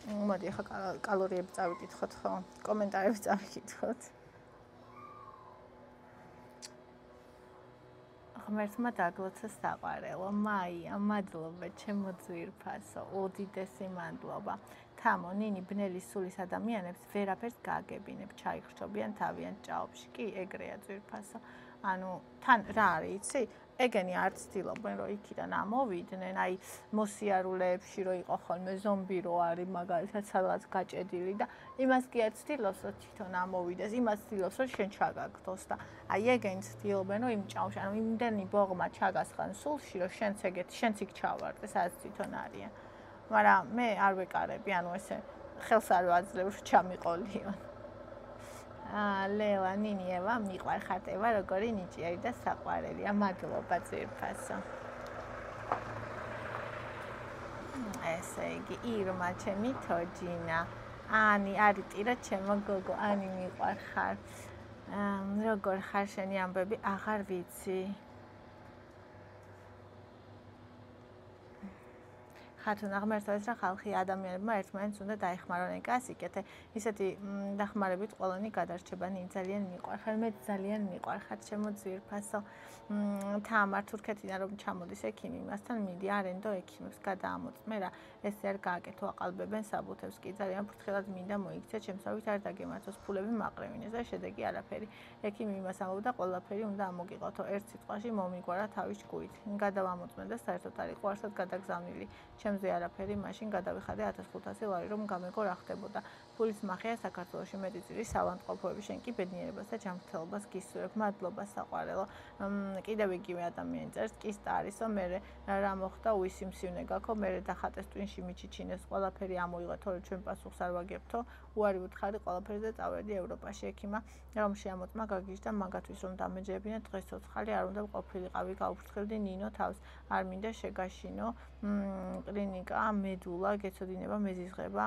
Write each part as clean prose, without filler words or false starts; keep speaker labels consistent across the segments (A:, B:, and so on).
A: მოდი ახლა კალორიები წავიკითხოთ ხო? კომენტარები წავიკითხოთ. ღმერთმა დაგლოცა საყვარელო, მაია, მადლობა ჩემო ძვირფასო, უდიდესი მადლობა. თამო, ნინი ბნელი სულის ადამიანებს ვერაფერს გააგებინებ, ჩაიხრჩობიან თავიანთ ჭაობში. კი, ეგრეა ძვირფასო. ანუ თან რა არის, იცი? ეგენი არ ცდილობენ, რომ იქიდან ამოვიდნენ, აი მოსიარულეებში რო იყო ხოლმე ზომბი რო არის, მაგალითად სადღაც გაჭედილი და იმას კი არ ცდილობს, რომ თვითონ ამოვიდეს, იმას ცდილობს, რომ შენ ჩაგაგდოს და აი ეგენი ცდილობენ, რომ იმ ჭაობში, ანუ იმდენი ბოღმა ჩაგასხან სულში, რომ შენც იქ ჩავარდე, სადაც თვითონ არიან. მაგრამ მე არ ვეკარები, ანუ ესე ხელს არ ვაძლევ, რომ ჩამიყოლიო. ლელა, ნინი, ევა, მიყვარხარ ევა, როგორი ნიჭიერი და საყვარელია. მადლობა ძვირფასო. ესე იგი, ირმა, ჩემი თოჯინა. ანი, არიტირა, ჩემო გოგო, ანი მიყვარხარ. როგორ ხარ შენი ამბები? აღარ ვიცი. ხათუნა ღმერთო ეს რა ხალხი ადამიანებმა ერთმანეთს უნდა დაეხმარონ ეგას იკეთე ისეთი დახმარებით ყველანი გადარჩება ნი ძალიან მიყვარხარ მე ძალიან მიყვარხარ ჩემო ძვირფასო თამარ თურქეთიდან რომ ჩამოდის ექიმი იმასთან მიდი არენდო ექიმებს გადაამოწმე რა ესე არ გააკეთო აყალბებენ საბუთებს კი ძალიან ფრთხილად მინდა მოიქცე ჩემსავით არ დაგემართოს ფულები მაყრევინეს და შედეგი არაფერი ექიმი იმას ამბობდა ყველაფერი უნდა ამოგიყავთო ერთ სიტყვაში მომიგვარა თავის ჭკუით გადავამოწმე და საერთოდ არ იყო არსად გადაგზავნილი ჩემზე არაფერი მაშინ გადავიხადე 1500 ლარი რომ გამეგო რა ხდებოდა ფულის მახია საქართველოში მეტი წილის ავანტყოფოები შენ კი ბედნიერებას და ჯანმრთელობას გისურვებ მადლობა საყვარელო კიდევ იგივე ადამიანი წერს კი სტარისო მე რა მოხდა უისი მსივნე გაქო მე დახატეს ტვინში მიჩიჩინეს ყველაფერი ამოიღო თორე ჩვენ პასუხს არ ვაგებთო უარი ვუთხარი ყველაფერზე და წავედი ევროპაში ექიმა რომ შეამოწმა გაგიჟდა მაგათვის რომ დამეჯებინა დღეს ცოცხალი არ უნდა ყოფილიყავი გაუფრთხილდი ნინო თავს არ მინდა შეგაშინო კლინიკა მედულა გეცოდინება მეზიზღება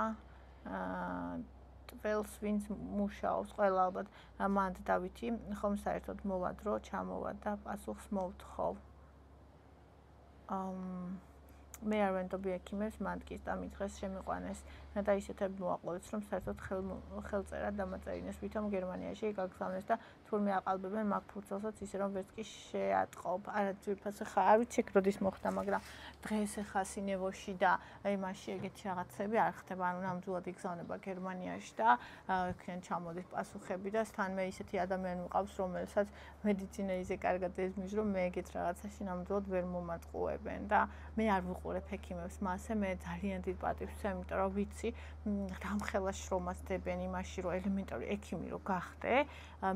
A: ტველს ვინც მუშაობს ყველა ალბათ მანდ დავითი ხომ საერთოდ მოვა დრო ჩამოვა და პასუხს მოვთხოვ მე არ ვენდობი ექიმებს მანდ კი სტამი დღეს შემიყვანეს და ისეთები მოაყოლეს რომ საერთოდ ხელწერა დამაწერინეს ვითომ გერმანიაში გაგზავნეს და თურმე აყალბებენ მაგ ფურცელსაც ისე რომ ვერც კი შეატყობ არა ძვირფასო ხა არ ვიცი როდის მოხდა მაგრამ დღეს ხა სინევოში და იმაში ეგეთი რაღაცები არ ხდება ანუ ნამდვილად იგზავნება გერმანიაში და იქიდან ჩამოდის პასუხები და თან მე ისეთი ადამიანი მყავს რომელსაც მედიცინაზე კარგად ეზმის რომ მე ეგეთ რაღაცაში ნამდვილად ვერ მომატყუებენ და მე არ ვუყურებ ექიმებს მასე მე ძალიან დიდ პატივს ვცემ იმიტომ რომ ვიცი დამხელა შრომას დებენ იმაში რომ ელემენტარი ექიმი რო გახდე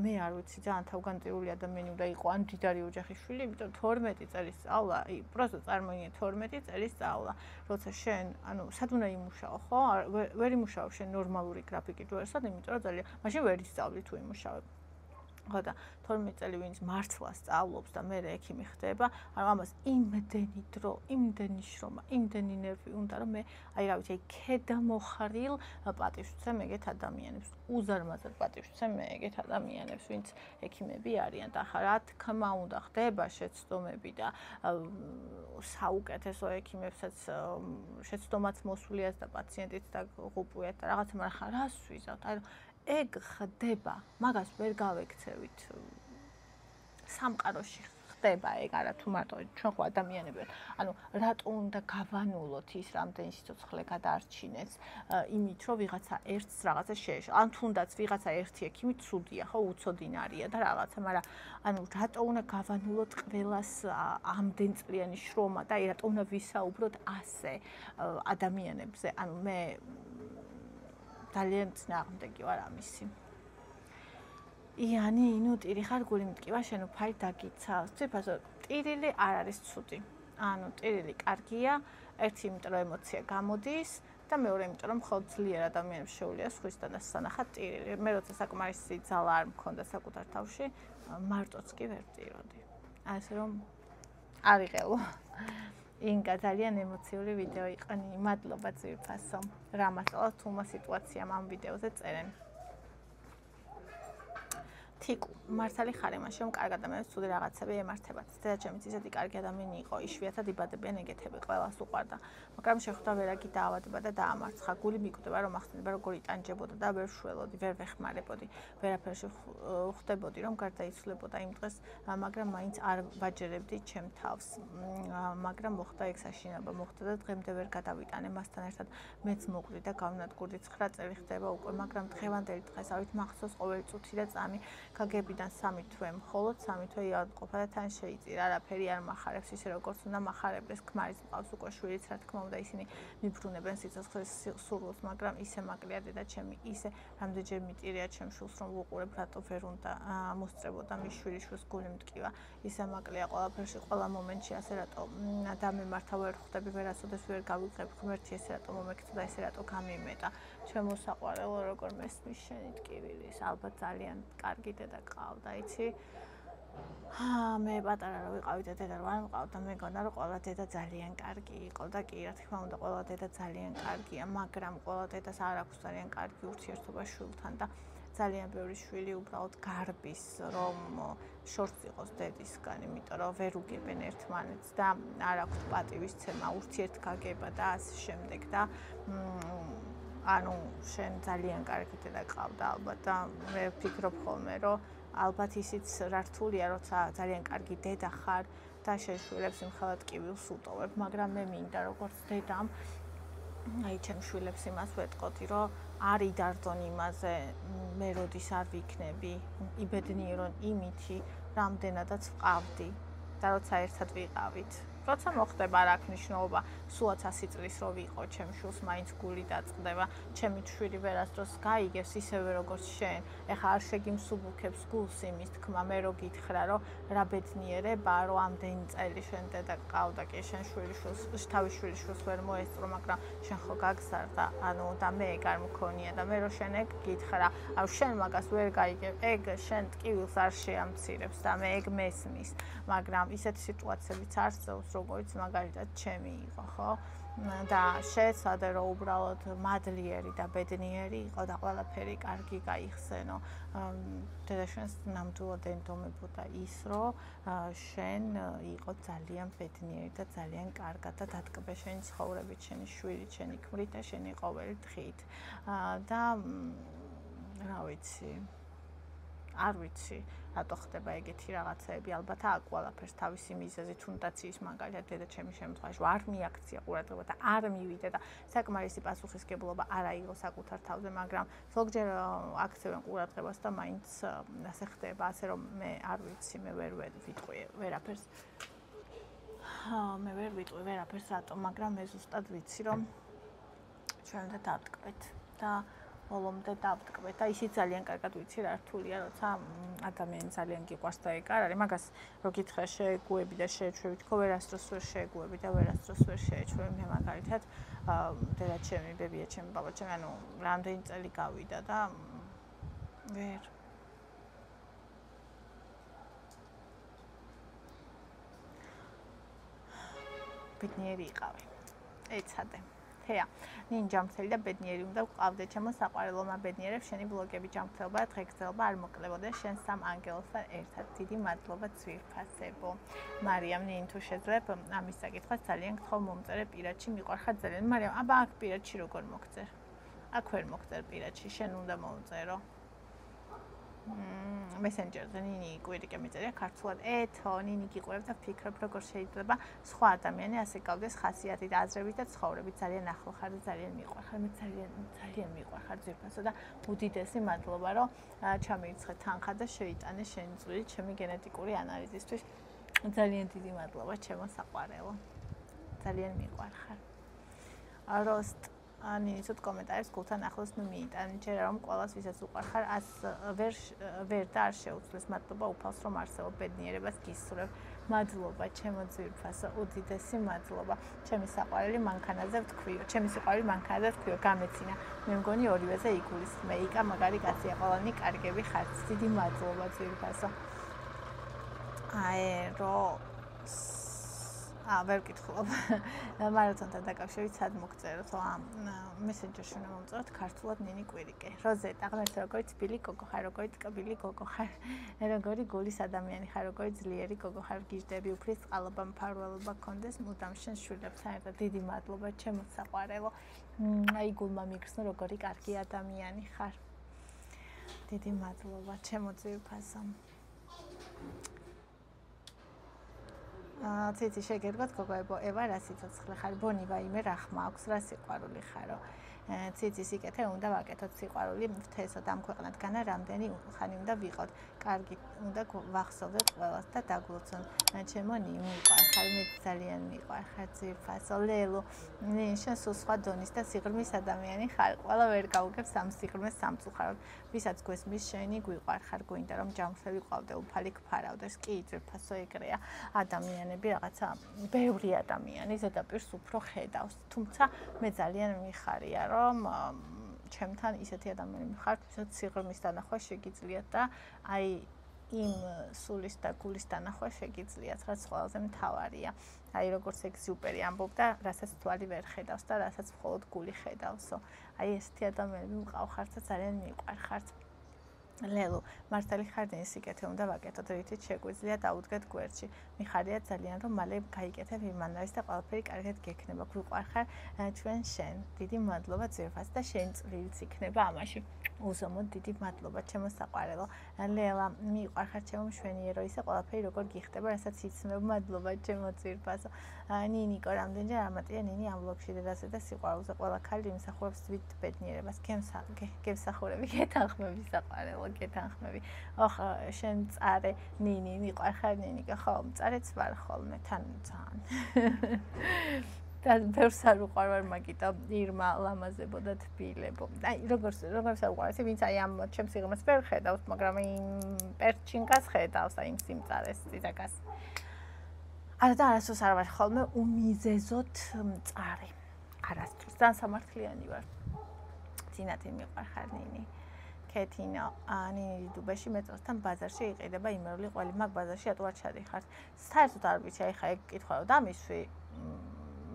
A: მე არ ვიცი ძალიან თავგანწირული ადამიანი უნდა იყო ან დიდარი ოჯახის შვილი იმიტომ 12 წელი სწავლა პროსტო წარმოიდგინე 12 წელი სწავლა როცა შენ ანუ სად უნდა იმუშაო ხო ვერ იმუშაო შენ ნორმალური გრაფიკით ვერსად იმიტომ რომ ძალიან მაშინ ვერ ისწავლი თუ იმუშავებ ხო და 12 წელი ვინც მართლაც სწავლობს და მე ექიმი ხდება, ანუ ამას იმდენი დრო, იმდენი შრომა, იმდენი ნერვი უნდა რომ მე აი რა ვიცი, ქედა მოხარილ პატივს ვცემ ეგეთ ადამიანებს. უზარმაზარ პატივს ვცემ მე ეგეთ ადამიანებს, ვინც ექიმები არიან და ხა რა თქმა უნდა ხდება შეცდომები და საუკეთესო ექიმებსაც შეცდომაც მოსულიათ და პაციენტიც დაგუპუიათ და რაღაცა მაგრამ ხა რას ვიზავთ? აი ეგ ხდება, მაგას ვერ გავექცევით. სამყაროში ხდება ეგ არა თუ მარტო ჩვენ ხო ადამიანები ვართ. ანუ რატო უნდა გავანულოთ ის რამდენი სიცოცხლე გადაარჩინეს იმით რომ ვიღაცა ერთს რაღაცა შეეშვა. ან თუნდაც ვიღაცა ერთი ექიმი ცუდია, ხო, უცოდინარია და რაღაცა, მაგრამ ანუ რატო უნდა გავანულოთ ყველას ამდენ წლიანი შრომა და აი რატო უნდა ვისაუბროთ ასე ადამიანებზე. ანუ მე ძალიან წინააღმდეგი ვარ ამისი. იანი, ინუტირი ხარ გული მტკივა შენ უფალი დაგიცავს. ციფასო, ტირილი არ არის ცუდი. ანუ ტირილი კარგია, ერთი იმიტომ რომ ემოცია გამოდის და მეორე იმიტომ რომ მხოლოდ ძლიერ ადამიანებს შეუძლია სხვისთან დასანახად ტირილი. მე როცა საკმარისი ძალა არ მქონდა საკუთარ თავში, მარტოც კი ვერ ტიროდი. ასე რომ არიღელო. ინგა ძალიან ემოციური ვიდეო იყო. მადლობა ძვირფასო. რა მასალა თუმა სიტუაციამ ამ ვიდეოზე წერენ. თიკუ, მართალი ხარ იმაში, რომ კარგ ადამიანებს ცუდი რაღაცები ემართებათ. დედაჩემიც ისეთი კარგი ადამიანი იყო, იშვიათად იბადებიან ეგეთები, ყველას უყვარდა. მაგრამ შეხვდა ვერაგი დაავადება და დაამარცხა. გული მიკვდება, რომ ახსენდება როგორ იტანჯებოდა და ვერ შველოდი, ვერ ვეხმარებოდი. ვერაფერში ხვდებოდი, რომ გარდაიცვლებოდა იმ დღეს, მაგრამ მაინც არ ვაჯერებდი ჩემ თავს. მაგრამ მოხდა ეგ საშინება, მოხდა და დღემდე ვერ გადავიტანე მასთან ერთად. მეც მოკვდი და გავნადგურდი 9 წელი ხდება უკვე, მაგრამ დღევანდელი დღესავით მახსოვს ყოველი წუთი და წამი გაგებიდან 3 თვე, მხოლოდ 3 თვე იავადმყოფა და თან შეიწირა, არაფერი არ მახარებს ისე როგორც უნდა მახარებდეს, ქმარიც მყავს უკვე შვილიც, რა თქმა უნდა, ისინი მიბრუნებენ სიცოცხლის სურვილს, მაგრამ ისე მაკლია დედაჩემი, ისე რამდენჯერ მიტირია ჩემ შვილს, რომ ვუყურებ, რატო ვერ უნდა მოსწრებოდა მის შვილიშვილს გული მტკივა, ისე მაკლია ყველაფერში, ყველა მომენტში ასე რატო დამემართა ვერ ხვდები, ვერასოდეს ვერ გავიღებ ღმერთი, ესე რატო მომექცდა, ესე რატო გამიმეტა, ჩემო საყვარელო, როგორ მესმის შენი ტკივილის, ალბათ ძალიან კარგი დედა ყავდა, იცი? მე პატარა რო ვიყავი და დედა რო არ მყავდა, მეგონა რომ ყველა დედა ძალიან კარგი იყო და კი, რა თქმა უნდა, ყველა დედა ძალიან კარგია, მაგრამ ყველა დედას არ აქვს ძალიან კარგი ურთიერთობა შვილთან და ძალიან ბევრი შვილი უბრალოდ გარბის, რომ შორს იყოს დედისგან, იმიტომ რომ ვერ უგებენ ერთმანეთს და არ აქვს პატივისცემა, ურთიერთგაგება და ასე შემდეგ და ანუ შენ ძალიან კარგი დედა ყავდა ალბათ და მე ვფიქრობ ხოლმე, რომ ალბათ ისიც რა რთულია, როცა ძალიან კარგი დედა ხარ და შენ შვილებს იმხელად ტკივილს უტოვებ, მაგრამ მე მინდა როგორც დედამ აი ჩემ შვილებს იმას ვეტყოდი, რომ არ იდარდონ იმაზე, მე როდის არ ვიქნები, იბედნიერონ იმითი, რამდენადაც ვყავდი და როცა ერთად ვიყავით. როცა მოხდება რა აქვს მნიშვნელობა, სულაც 100 წლის რო ვიყო, ჩემ შვილს მაინც გული დაწყდება, ჩემი შვილი ვერასდროს გაიგებს ისევე როგორც შენ. ეხა არ შეგიმსუბუქებს გულს იმის თქმა, მე რო გითხრა, რომ რა ბედნიერებაა, რომ ამდენი წელი შენ დედა ყავდა, კი შენ შვილიშვილს, თავის შვილიშვილს ვერ მოესწრო, მაგრამ შენ ხო გაგზარდა, ანუ და მე ეგ არ მქონია და მე რო შენ ეგ გითხრა, აუ შენ მაგას ვერ გაიგებ, ეგ შენ ტკივილს არ შეამცირებს და მე ეგ მესმის, მაგრამ ისეთი სიტუაციებიც არსებობს, როგორც მაგალითად ჩემი იყო, ხო? და შეცადე რომ უბრალოდ მადლიერი და ბედნიერი იყო და ყველაფერი კარგი გაიხსენო. დედაშენს ნამდვილად ენდომებოდა ის, რომ შენ იყო ძალიან ბედნიერი და ძალიან კარგად და დატკბე შენი ცხოვრებით, შენი შვილი, შენი ქმრით და შენი ყოველი დღით. და რა ვიცი, არ ვიცი, რატო ხდება ეგეთი რაღაცეები, ალბათ აქ ყველაფერს თავისი მიზეზი, თუნდაც ის მაგალითად დედაჩემის შემთხვევაში არ მიაქცია ყურადღება და არ მივიდა და საკმარისი პასუხისგებლობა არ აიღო საკუთარ თავზე, მაგრამ ზოგჯერ აქცევენ ყურადღებას და მაინც ასე ხდება, ასე რომ მე არ ვიცი, მე ვერ ვიტყვი ვერაფერს. მე ვერ ვიტყვი ვერაფერს რატომ, მაგრამ მე ზუსტად ვიცი, რომ ჩვენ უნდა დავტკბეთ და ბოლომდე დავტკბეთ და ისიც ძალიან კარგად ვიცი რა რთულია, როცა ადამიანი ძალიან გიყვარს და ეგ არ არის. მაგას რო გითხრა შეეგუები და შეეჩვევი, თქო ვერასდროს ვერ შეეგუები და ვერასდროს ვერ შეეჩვევი. მე მაგალითად დედაჩემი, ბებიაჩემი, ბაბაჩემი, ანუ რამდენი წელი გავიდა და ვერ ბედნიერი იყავი. ეცადე. თეა, ნინ ჯამთელი და ბედნიერი უნდა ვყავდე, ჩემო საყვარელო მაბედნიერებს, შენი ბლოგები ჯანმრთელობა და დღეგრძელობა არ მოკლებოდეს შენ სამ ანგელოსთან ერთად. დიდი მადლობა ძვირფასებო. მარიამ, ნინ თუ შეძლებ ამის საკითხას ძალიან გთხოვ მომწერე პირადში, მიყვარხარ ძალიან. მარიამ, აბა აქ პირადში როგორ მოგწერ? აქ ვერ მოგწერ პირადში, შენ უნდა მომწერო. მესენჯერზე ნინი კვირიკე მიწერია ქართულად. ეთო, ნინი გიყვებ და ვფიქრობ, როგორ შეიძლება სხვა ადამიანი ასე გავდეს ხასიათით, აზრებით და ცხოვრებით. ძალიან ახლო ხარ და ძალიან მიყვარხარ. მე ძალიან მიყვარხარ ძვირფასო და უდიდესი მადლობა, რომ ჩამირიცხე თანხა და შეიტანე შენი წვლილი ჩემი გენეტიკური ანალიზისთვის. ძალიან დიდი მადლობა, ჩემო საყვარელო. ძალიან მიყვარხარ. როსტ ნინიცოთ კომენტარებს გულთან ახლოს ნუ მიიტანე, ჯერა რომ ყველას ვისაც უყვარხარ, ას ვერ და არ შეუცვლეს. მადლობა უფალს რომ არსებობ ბედნიერებას გისურვებ. მადლობა, ჩემო ძვირფასო, უდიდესი მადლობა. ჩემი საყვარელი მანქანაზე ვთქვიო, ჩემი საყვარელი მანქანაზე ვთქვიო, გამეცინა. მე მგონი ორივეზე იგულისხმე. იკა მაგარი კაცია, ყველანი კარგები ხართ. დიდი მადლობა ძვირფასო. ვერ ვკითხულობ. მარათონთან დაკავშირებით სად მოგწეროთ? მესენჯერში უნდა მომწეროთ ქართულად ნინი კვირიკე. როზეტა, ღმერთო, როგორი თბილი გოგო ხარ, როგორი ტკბილი გოგო ხარ, როგორი გულის ადამიანი ხარ, როგორი ძლიერი გოგო ხარ, გიждები, უფლის წყალობა, მფარველობა გქონდეს მუდამ შენ შვილებთან ერთად. დიდი მადლობა, ჩემო საყვარელო. აი გულმა მიგრძნო, როგორი კარგი ადამიანი ხარ. დიდი მადლობა, ჩემო ძვირფასო. ციცი შეგერგოთ გოგოებო ევა რა სიცოცხლე ხარ ბონი ვაიმე რა ხმა აქვს რა სიყვარული ხარო ციცი სიკეთე უნდა ვაკეთოთ სიყვარული მთესო დამქვეყნათგანა რამდენი ხანი უნდა ვიყოთ კარგი უნდა ვახსოვდეთ ყველას და დაგლოცონ ჩემო მიყვარხარ მე ძალიან მიყვარხარ ძირფასო ლელო შენ სულ სხვა დონის და სიღრმის ადამიანი ხარ ყველა ვერ გავუგებ სამ სიღრმეს სამწუხაროდ ვისაც გვესმის შენი გვიყვარხარ გვინდა რომ ჯანმრთელი ყავდე უფალი გფარავდეს კი ძირფასო ეგრეა ადამიანები რაღაცა ბევრი ადამიანი ზედაპირს უფრო ხედავს თუმცა მე ძალიან მიხარია რომ ჩემთან ისეთი ადამიანები ხართ ვისაც სიღრმის დანახვა შეგიძლიათ და აი იმ სულის და გულის დანახვა შეგიძლიათ რაც ყველაზე მთავარია აი როგორც ეგზიუპერი ამბობდა რასაც თვალი ვერ ხედავს და რასაც მხოლოდ გული ხედავსო აი ესეთი ადამიანები მყავხართ და ძალიან მიყვარხართ ლელო მართალი ხარდენი სიკეთე უნდა ვაკეთოთ რითიც შეგვიძლია დაუდგეთ გვერდში მიხარია ძალიან რომ მალე გაიკეთებ იმანარის და ყველაფერი კარგად გექნება გვიყვარხარ ჩვენ შენ დიდი მადლობა ძირფას და შენ წვრილიც იქნება ამაში უზომოდ დიდი მადლობა ჩემო საყვარელო ლელა მიყვარხარ ჩემო მშვენიერო ისე ყველაფერი როგორ გიხდება რასაც იცნობ მადლობა ჩემო ძირფასო ნინიკო რამდენჯერ ამატია ნინი ამ ბლოგში დედასა და სიყვარულზე ყველა ქალი იმსახურებს თვით ბედნიერებას გემსახურები გეთანხმები საყვარელო გეთანხმები ოხ შენ წარე ნინი მიყვარხარ ნინიკა ხო მწარეც ვარ ხოლმე თან ძალიან და ბევრს არ უყვარვარ მაგიტო ირმა ლამაზებო და თბილებო აი როგორც საუყვარესი ვინც აი ამ ჩემს სიღრმეს ვერ ხედავს მაგრამ იმ პერჩინკას ხედავს აი იმ სიმწარეს წიდაკას არა და არასდროს არ ვარ ხოლმე უმიზეზოდ მწარე არასდროს ძალიან სამართლიანი ვარ ძინათი მიყვარხარ ნინი კეთინო ნინი დუბეში მეტროსთან ბაზარში იყიდება იმერული ყველი მაგ ბაზარში ატوار ჩადიხართ საერთოდ არ ვიცი აი ხა ეგ კითხვა რომ დამისვი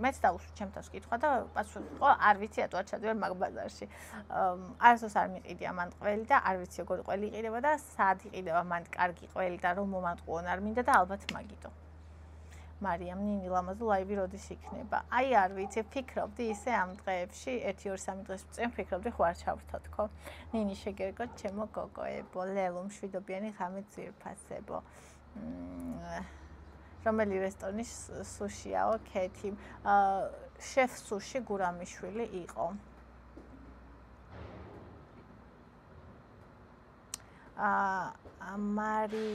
A: მეც დავუშვი ჩემთავს კითხვა და პასუხი იყო არ ვიცი ატوار ჩადივარ მაგ ბაზარში არასდროს არ მიყიდია მან ყველი და არ ვიცი როგორი ყველი იყიდება და სად იყიდება მან კარგი ყველი და რომ მომატყუონ არ მინდა და ალბათ მაგიტო მარიამ ნინი ლამაზო ლაივი როდის იქნება აი არ ვიცი ფიქრობდი ისე ამ დღეებში 1-2-3 დღეს წინ ფიქრობდი ხო არ ჩავრთოთ ხო ნინი შეგერგოთ ჩემო გოგოებო ლელო მშვიდობიანი ღამე ძირფასებო რომელი რესტორნის სუშიაო კეთი შეფ სუში გურამიშვილი იყო მარი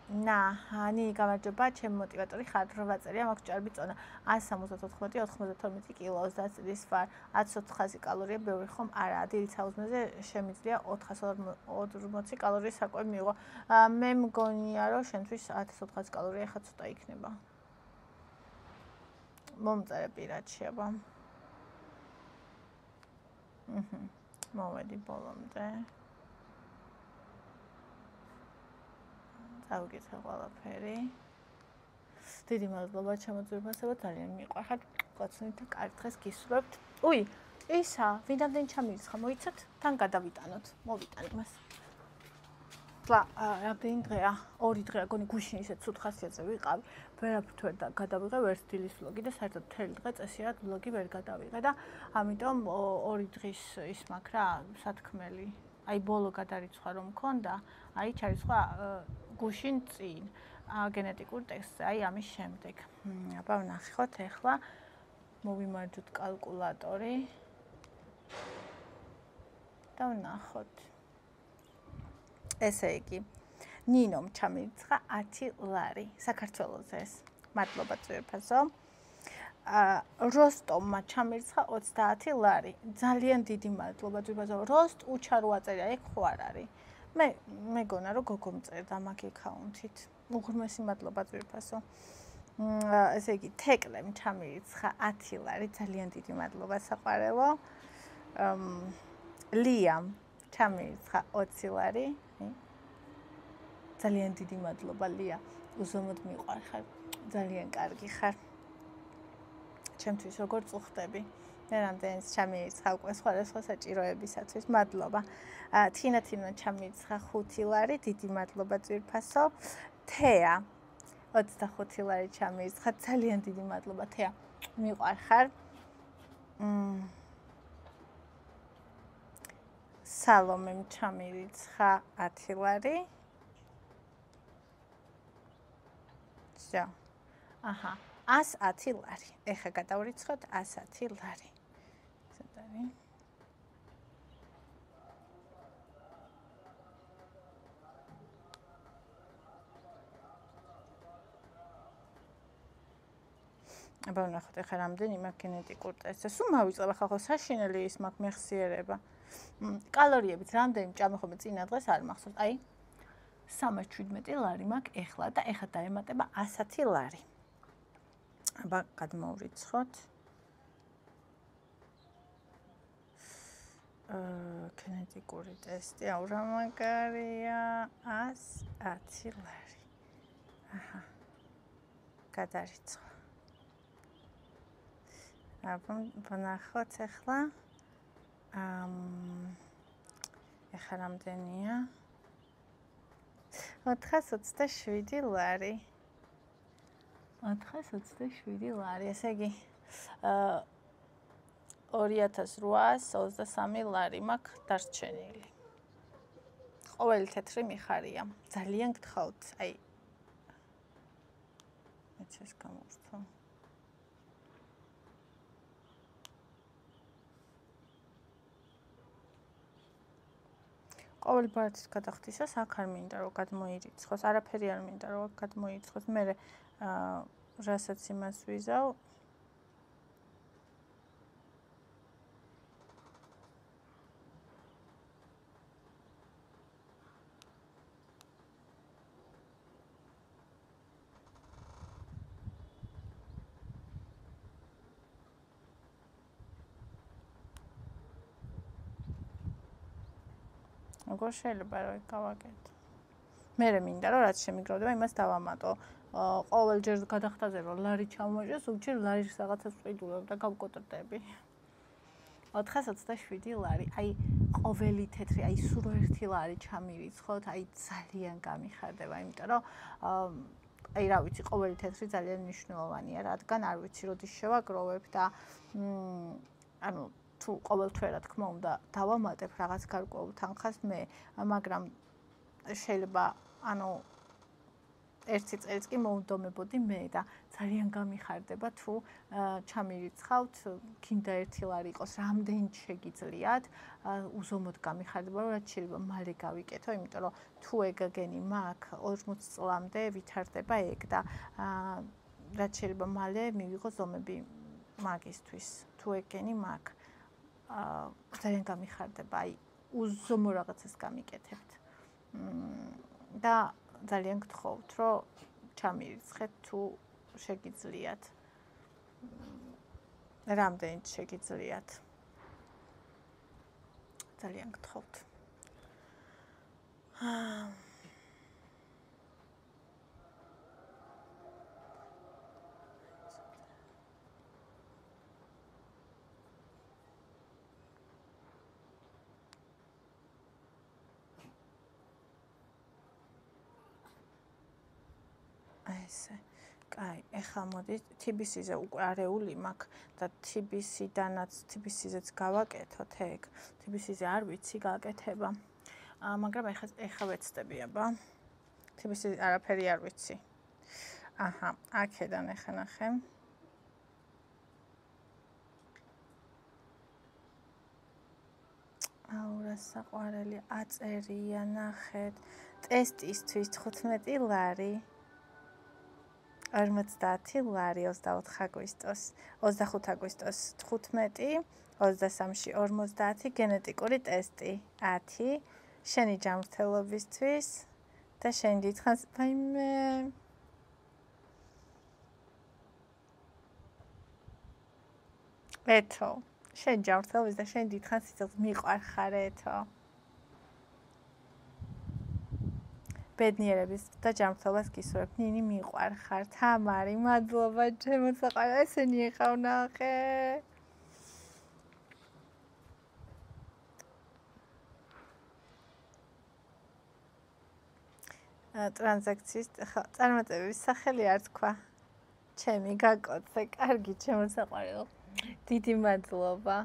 A: ნაჰანი გამარჯობა ჩემ მოტივატორი ხარ რო ვაწერია მაქვს ჭარბი წონა 174-92 კილო 30 წლის ვარ 1400 კალორია ბევრი ხომ არა დილით საუზმეზე შემიძლია 440 კალორიის საკვები მიიღო მე მგონია რომ შენთვის 1400 კალორია ხა ცოტა იქნება მომწერე პირადში აბა მოვედი ბოლომდე დავიკითხე ყველაფერი. დიდი მადლობა ჩემო ძვირფასებო, ძალიან მიყვარხართ. გოცნით და კარგ დღეს გისურვებთ. უი, ისა, ვინამდენ ჩამირიცხა, მოიცათ? თან გადავიტანოთ, მოვიტან იმას. ხლა, რამდენი დღეა? 2 დღეა, გონი გუშინ ისეთ ცუდ ხასიათზე ვიყავი. ვერაფრით ვერ გადავიღე, ვერ სტილის ვლოგი და საერთოდ მთელი დღე წესიერ ვლოგი ვერ გადავიღე და ამიტომ 2 დღის ის მაქვს რა, სათქმელი. აი ბოლო გადარიცხვა რომ მქონდა, აი ჩარიცხვა გუშინ წინ გენეტიკურ ტესტზე, აი ამის შემდეგ. აბა ვნახოთ ახლა მოვიმარჯვოთ კალკულატორი და ვნახოთ. ესე იგი, ნინომ ჩამირიცხა 10 ლარი საქართველოზე ეს. მადლობა ძვირფასო. როსტომმა ჩამირიცხა 30 ლარი. ძალიან დიდი მადლობა ძვირფასო. როსტ უჩარო აწერია, ეგ ხო არ არის. მე მეგონა რომ გოგო მწერდა მაგ აკაუნთით. უღრმესი მადლობა ძვირფასო. ესე იგი, თეკლემ ჩამირიცხა 10 ლარი. ძალიან დიდი მადლობა საყვარელო. ლიამ ჩამირიცხა 20 ლარი. ძალიან დიდი მადლობა ლია. უზომოდ მიყვარხარ. ძალიან კარგი ხარ. ჩემთვის როგორ წუხდები. მე რამდენიც ჩამირიცხა უკვე სხვადასხვა საჭიროებისათვის. მადლობა. თინა ჩამირიცხა 5 ლარი, დიდი მადლობა ძვირფასო. თეა 25 ლარი ჩამირიცხა, ძალიან დიდი მადლობა თეა. მიყვარხარ. სალომემ ჩამირიცხა 10 ლარი. всё. აჰა, 110 ლარი. ეხა გადავრიცხოთ 110 ლარი. ზედარი. აბა ვნახოთ ეხა რამდენი მაქვს გენეტიკურ ტესტზე. სულ მავიწყებ ახლა ხო საშინელი ის მაქვს მეხსიერება. კალორიებიც რამდენი ჭამე ხოლმე წინა დღეს არ მახსოვს. აი 317 ლარი მაქვს ეხლა და ეხა დაემატება 110 ლარი. აბა გადმოვრიცხოთ. გენეტიკური ტესტი აურა მაგარია 110 ლარი. აჰა. გადარიცხვა. აბა ვნახოთ ეხლა. ეხლა რამდენია? 427 ლარი. 427 ლარი, ესე იგი 2823 ლარი მაქვს დარჩენილი. ყოველი თეთრი მიხარია. ძალიან გთხოვთ, აი მეც ეს გამოვსწო. ყოველ ბარათის გადახდისას აქ არ მინდა რომ გადმოირიცხოს, არაფერი არ მინდა რომ გადმოირიცხოს. მე რასაც იმას ვიზავ როგორ შეიძლება რომ გავაკეთო. მე მინდა რომ რაც შემიგროვდება იმას დავამატო. ყოველჯერ გადახდაზე რომ ლარი ჩამოაჭრეს, უჩერ ლარის რაღაცას ვყიდულებ და გავკოტრდები. 427 ლარი. აი ყოველი თეთრი, აი სულ 1 ლარი ჩამირიცხოთ, აი ძალიან გამიხარდება, იმიტომ რომ აი რა ვიცი, ყოველი თეთრი ძალიან მნიშვნელოვანია, რადგან არ ვიცი როდის შევაგროვებ და ანუ თუ ყოველთვე რა თქმა უნდა დავამატებ რაღაც გარკვეულ თანხას მე, მაგრამ შეიძლება ანუ ერთი წელს კი მოვდომებოდი მე და ძალიან გამიხარდება თუ ჩამირიცხავთ, გინდა 1 ლარი იყოს, რამდენი შეგიძლიათ, უზომოდ გამიხარდება, რაც შეიძლება მალე გავიკეთო, იმიტომ რომ თუ ეგ გენი მაქვს 40 წლამდე ვითარდება ეგ და რაც შეიძლება მალე მივიღო ზომები მაგისთვის, თუ ეგ გენი მაქვს. ძალიან გამიხარდება, აი უზომო რაღაცას გამიკეთებთ. და ძალიან გთხოვთ, რომ ჩამირიცხეთ თუ შეგიძლიათ. რამდენიც შეგიძლიათ. ძალიან გთხოვთ. ესე. კაი, ეხლა მოდი TBC-ზე უკვე არეული მაქვს და TBC-დანაც გავაკეთოთ ეგ. TBC-ზე არ ვიცი გააკეთება. მაგრამ ეხლა ვეცდები, აბა. TBC არაფერი არ ვიცი. აჰა, აქედან ეხლა ნახე. აურა საყვარელი აწერია, ნახეთ. ტესტისთვის 15 ლარი. 50 ლარი 24 აგვისტოს, 25 აგვისტოს 15, 23-ში 50 გენეტიკური ტესტი 10 შენი ჯანმრთელობისთვის და შენ დიდხანს ვაიმე ეთო შენ ჯანმრთელობის და შენ დიდხანს იცილს მიყვარხარ ეთო ბედნიერების და ჯანმრთელობას გისურვებ. ნინი მიყვარხარ. თამარი, მადლობა ჩემო საყვარელ. ესენი ეყავნახე. ტრანზაქციის წარმატების სახელი არ თქვა. ჩემი გაკოცე, კარგი ჩემო საყვარელ. დიდი მადლობა.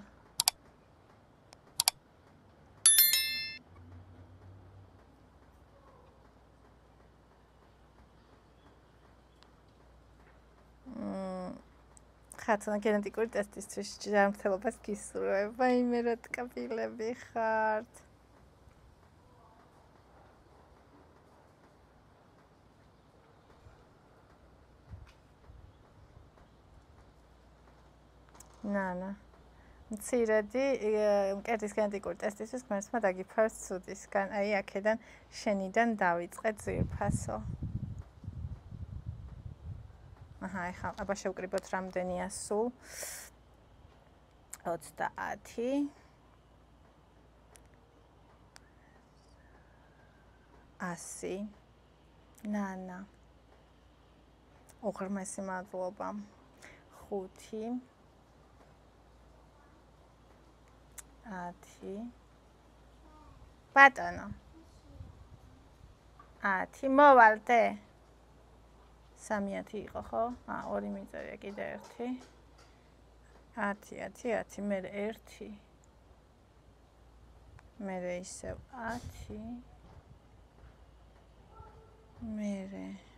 A: ხათუნა გენეტიკური ტესტისთვის ჯანმრთელობას გისურვებ. ვაიმე რა ტკბილები ხართ. ნანა მცირედი მკერდის გენეტიკური ტესტისთვის ღმერთმა დაგიფარს ცუდისგან. აი აქედან შენიდან დავიწყე ძვირფასო. აჰა, ეხლა აბა შევკრიბოთ რამდენია სულ. 30 100 ნანა უღრმესი მადლობა 5 10 ბატონო 10 მოვალდე 3 იყო ხო? 2 მიწერია კიდე 1 10 10 10 მე 1 მე ისევ 10 მე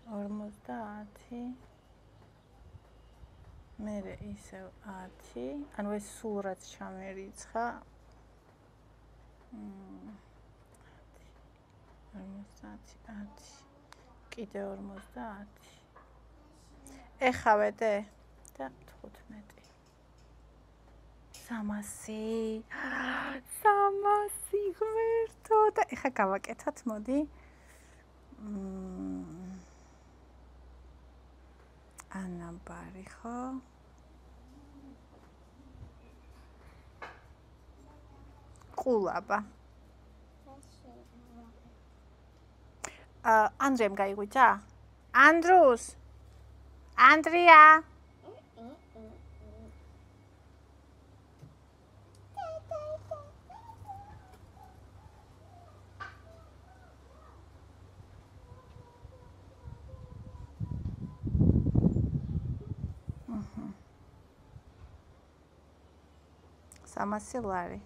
A: 50 მე ისევ 10 ანუ ეს სულ რაც ჩამერიცხა 50 10 კიდე 50 ეხავე და 15 300 ღმერთო და ეხა გავაკეთოთ მოდი ანაბარი ხო ყულაბა ანდრიამ გაიღვიძა ანდრუს ანდრია სამასი ლარი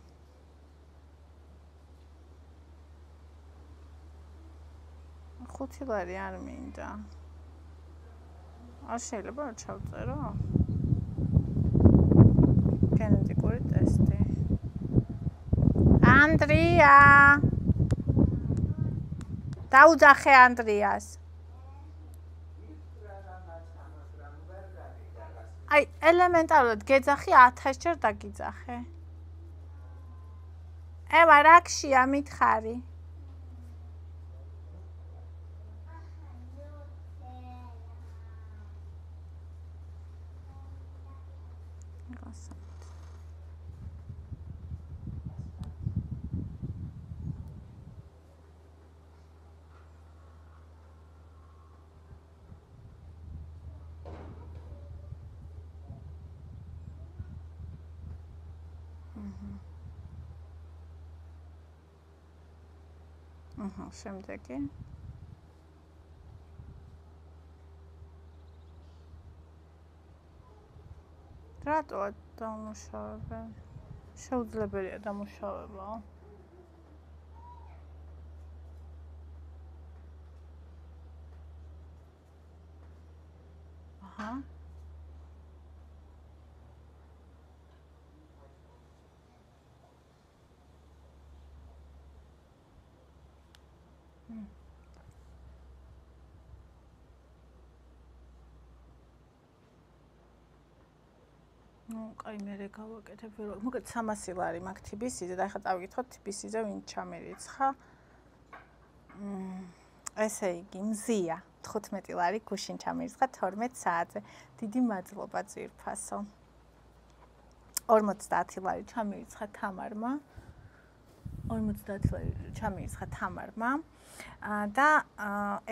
A: ხუთი ლარი არ მინდა არ შეიძლება რა ჩავწერო გენეტიკური ტესტი ანდრია დაუძახე ანდრიას აი ელემენტარულად გეძახი 1000 ჯერ დაგიძახე ევა რაქშია მითხარი შემდეგი რატო დამუშავებე შეუძლებელია დამუშავება აჰა კაი მე გავაკეთებ მოკლედ 300 ლარი მაქვს TBC-ზე და ახლა წავიკითხოთ TBC-ზე ვინ ჩამერიცხა ესე იგი მზია 15 ლარი გუშინ ჩამერიცხა 12 საათზე დიდი მადლობა ძვირფასო 50 ლარი ჩამერიცხა თამარმა 50 ლარი ჩამირიცხა თამარმა და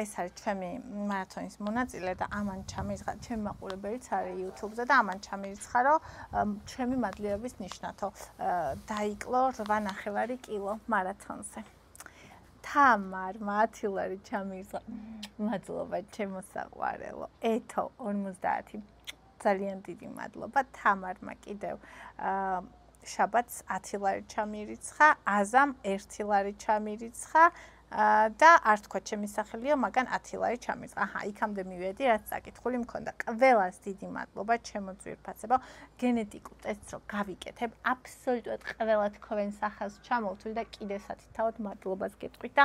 A: ეს არის ჩემი მარათონის მონაწილე და ამან ჩამირიცხა ჩემი მაყურებელიც არის YouTube-ზე და ამან ჩამირიცხა რომ ჩემი მადლიერების ნიშნათო დაიკლო 8.5 კილო მარათონზე. თამარმა 10 ლარი ჩამირიცხა. მადლობა ჩემო საყვარელო. ეთო 50 ძალიან დიდი მადლობა თამარმა კიდევ შაბათს 10 ლარი ჩამირიცხა, აზამ 1 ლარი ჩამირიცხა და არ თქვა ჩემი სახელია, მაგრამ 10 ლარი ჩამირიცხა. აჰა, იქამდე მივედი, რაც საკითხული მქონდა. ყველას დიდი მადლობა, ჩემო ძვირფასებო. გენეტიკურ ტესტს რო გავიკეთებ, აბსოლუტურად ყველა თქვენ სახელს ჩამოვთვლი და კიდე სათითაოდ მადლობას გეტყვით და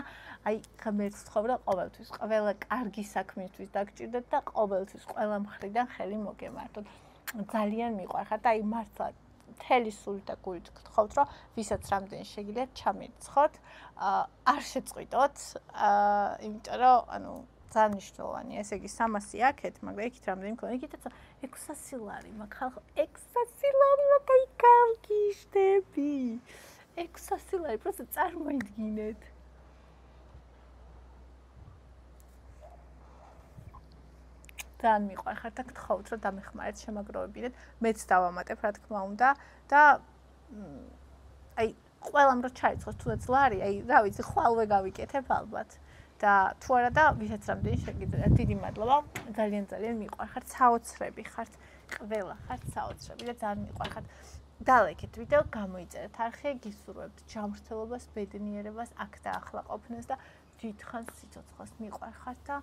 A: აი ღმერთს ვთხოვ, ყოველთვის, ყველა კარგი საქმისთვის დაგჭირდეთ და ყოველთვის ყველა მხრიდან ხელი მოგემართოთ. ძალიან მიყვარხარ და აი მართლა მთელი სულით და გულით გთხოვთ, რომ ვისაც რამდენი შეგიძლიათ ჩამირიცხოთ, არ შეწყვიტოთ, იმიტომ რომ ანუ ძალიან მნიშვნელოვანია, ესე იგი 300 აქეთ, მაგრამ იქით რამდენი მქონდა, იქითაც 600 ლარი მაქვს, ხალხო, 600 ლარი მაქვს, აი გავგიშდები. 600 ლარი, просто წარმოიდგინეთ. ძალიან მიყვარხართ და გთხოვთ, რომ დამეხმარეთ, შემაგროვებინეთ, მეც დავამატებ, რა თქმა უნდა და აი ყველამ რო ჩაიწყოს თუნდაც ლარი, აი რა ვიცი, ხვალვე გავიკეთებ ალბათ. და თუ არა და ვისაც რამდენი შეგიძლიათ, დიდი მადლობა, ძალიან მიყვარხართ, საოცრები ხართ, ყველა ხართ საოცრები და ძალიან მიყვარხართ. დალექეთ ვიდეო, გამოიწერეთ არხი, გისურვებთ ჯანმრთელობას, ბედნიერებას, აქ და ახლა ყოფნას და დიდხანს სიცოცხლეს მიყვარხართ და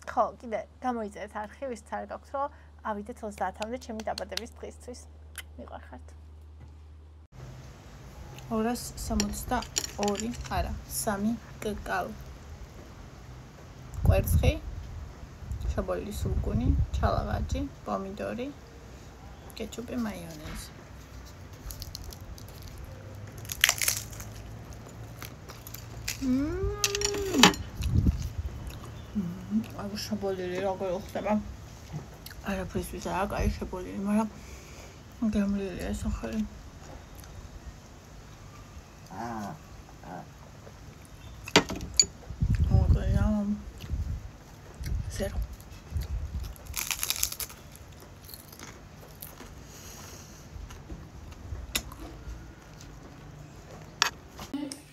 A: ხო, კიდე გამოიწერეთ არხი, ვისაც არ გაქვთ, რომ ავიდეთ 30-მდე ჩემი დაბადების დღისთვის. მიყვარხართ. 262, არა, 3 კაკაო. კვერცხი, შაბოლილი სულგუნი, ჩალაღაჯი, პომიდორი, კეჩუპი, მაიონეზი. აი შაბოლილი როგორ ხდება? არაფრისთვის არა, კაი შაბოლილი, მაგრამ გემლილია ეს ახალი. Zero.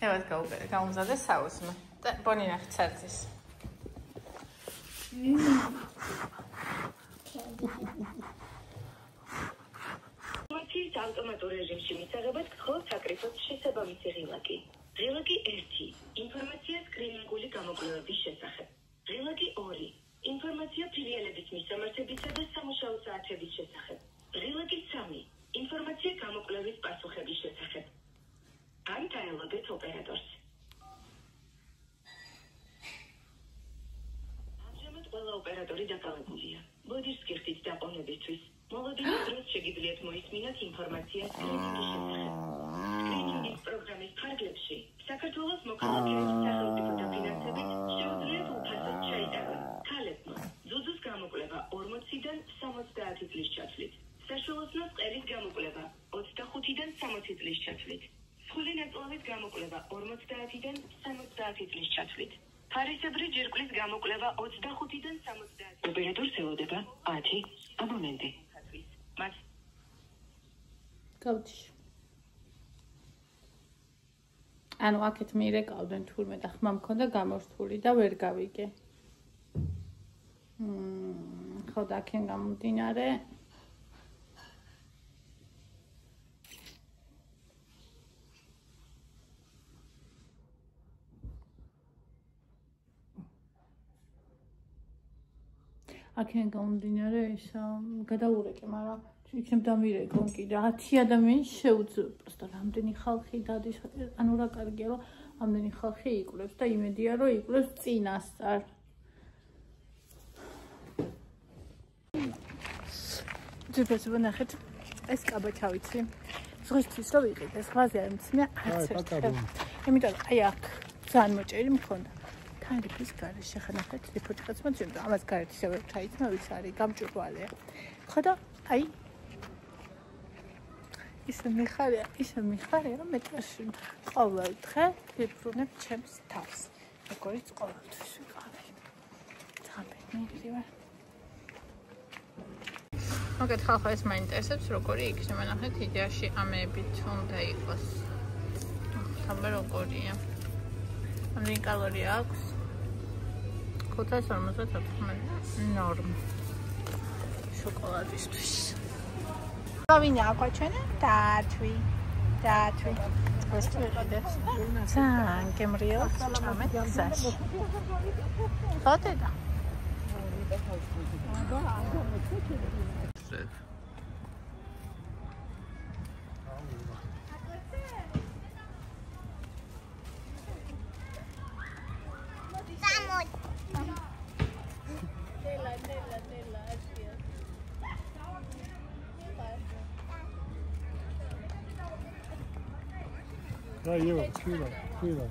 A: ევას გაუგერე, გამომზადე საუსმე და ბონი ნახეთ სარძის.
B: მათის ავტომატურ რეჟიმში მისაღებად გთხოვთ საკრიფოს შესაბამისი ღილაკი. ღილაკი 1. ინფორმაცია სკრინინგული გამოკვლევების შესახებ. ღილაკი 2. ინფორმაცია ფრიალების მისამართებისა და სამუშაო საათების შესახებ. ღილაკი 3. ინფორმაცია გამოკვლევის პასუხების შესახებ. ან დაელოდეთ ოპერატორს. ამჟამად ყველა ოპერატორი დაკავებულია. ბოდიშს გიხდით დაყოვნებისთვის. მოლოდინის დროს შეგიძლიათ მოისმინოთ ინფორმაცია სკრინინგის შესახებ. სკრინინგის პროგრამის ფარგლებში საქართველოს მოქალაქეების სახელმწიფო დაფინანსებით შეუძლიათ უფასოდ ჩაიტარონ ქალებმა ძუძუს გამოკვლევა 40-დან 70 წლის ჩათვლით. საშუალოსნოს ყელის გამოკვლევა 25-დან 60 წლის ჩათვლით. სხვილი ნაწლავის გამოკვლევა 50-დან 70 წლის ჩათვლით. ფარისებრი ჯირკვლის გამოკვლევა 25-დან 70. ოპერატორს ელოდება 10 აბონენტი. მას
A: გავთიშ. ანუ აქეთ მირეკავდნენ თურმე და ხმა მქონდა გამორთული და ვერ გავიგე. ხო და აქენ გამომდინარე აქენ გამომდინარე ისა გადაურეკე, მაგრამ იქნებ დამირეკო კიდე 10 ადამიანი შეუძლია, просто რამდენი ხალხი დადის, ანუ რა კარგია, რომ ამდენი ხალხი იკვლევს და იმედია, რომ იკვლევს წინასწარ. ძვირფასებო ნახეთ, ეს კაბა ჩავიცი. ზღვისთვის რო ვიყიდე, ზღვაზე არ მცნია არც ერთხელ. იმიტომ აი აქ ძალიან მოჭერი მქონდა. თანგის გარეშე ხანახეთ, ლიფოჭკაც მოძებდა, ამას გარეთ ისევ ჩაიცმა, ვის არის გამჭვირვალეა. ხო და აი ისე მიხარია, რომ მეტყვი ყოველ დღე ვიბრუნებ ჩემს თავს. როგორიც ყოველთვის ვიყავი. ძაბენი ვარ. მოგეთ ხალხო ეს მაინტერესებს როგორი იქნება ნახეთ იდეაში ამებით უნდა იყოს. თამბე როგორია. რამდენი კალორია აქვს? 554 ნორმა. შოკოლადისთვის. გავინე აკვაჩვენე? დაათვი. ეს ვიყოდეთ. ძალიან გემრიელს ჭამეთ გზაში. ხო დედა?
C: Да, Ева, куда?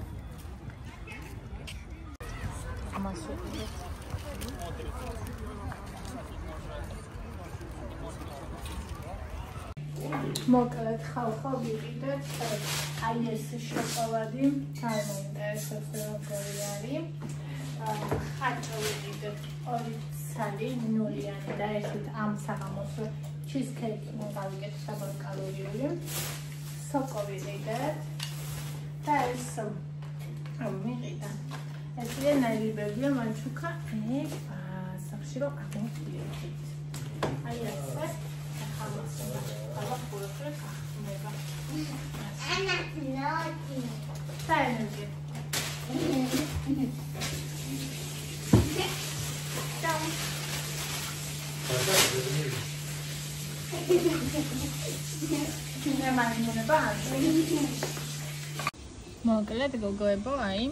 A: მოკლედ ხალხო ვიყიდეთ აი ეს შოკოლადი საინტერესოს როგორი არის ხაჭო ვიყიდეთ 2 ცალი ნულიანი და ერთით ამ საღამოს ჩიზკეიკი მოგავიკეთ საბოლოო კალორიული სოკო ვიყიდეთ და ეს მიყიდა ეს ნაირიბებია მანჩუკა სახში რომ ამოვიდეთ აი ასე Ava pură ca mega. Ana noti. Stai energie. Ciao. Ne mai ne bani. მოკლედ გოგოებო, აი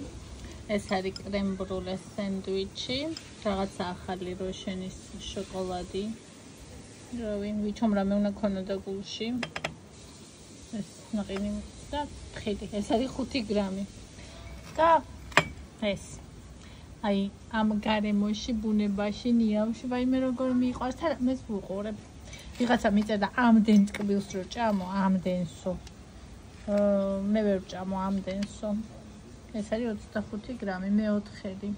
A: ეს არის კრემ ბრულე სენდვიჩი, რაღაც ახალი როშენის შოკოლადი. ვიჩომ რამე უნდა ქონოდა გულში ეს ნაყინი და ფხილი ეს არის 5 გრამი და ეს აი ამ გარემოში ბუნებაში ნიავში ვაიმე როგორ მიყვარს და მე ვუყურებ ვიღაცა მიწერდა ამდენ ტკბილს რო ჭამო ამდენსო მე ვერ ჭამო ამდენსო ეს არის 25 გრამი მე 4